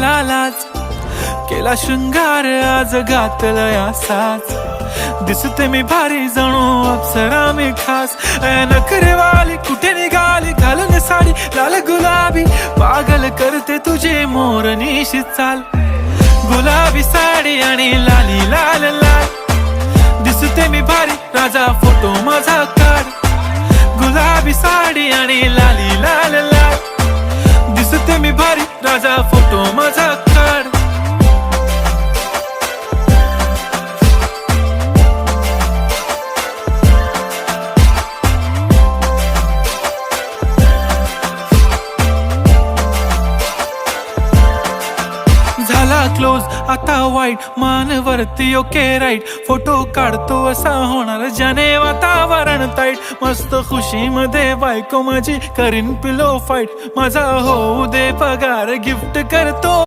मला लाज केला शृंगार आज घातलंय असाच दिसते मी भारी जणू अप्सरा मी खास नखरेवाली कुठे निघाली घालून साडी लाल गुलाबी पागल करते तुझे मोरनीशी चाल गुलाबी साडी आणि लाली लाल लाल दिसते मी भारी राजा फोटो माझा काढ गुलाबी साडी आणि लाली लाल लाल दिसते मी भारी राजा फोटो माझा काढ झाला क्लोज आता वाईट मानवरती ओके राईट फोटो काढतो असा होणार ज्याने वातावरण ताईट मस्त खुशी मध्ये बायको माझी करीन पिलो फाईट माझा होऊ दे पगार गिफ्ट करतो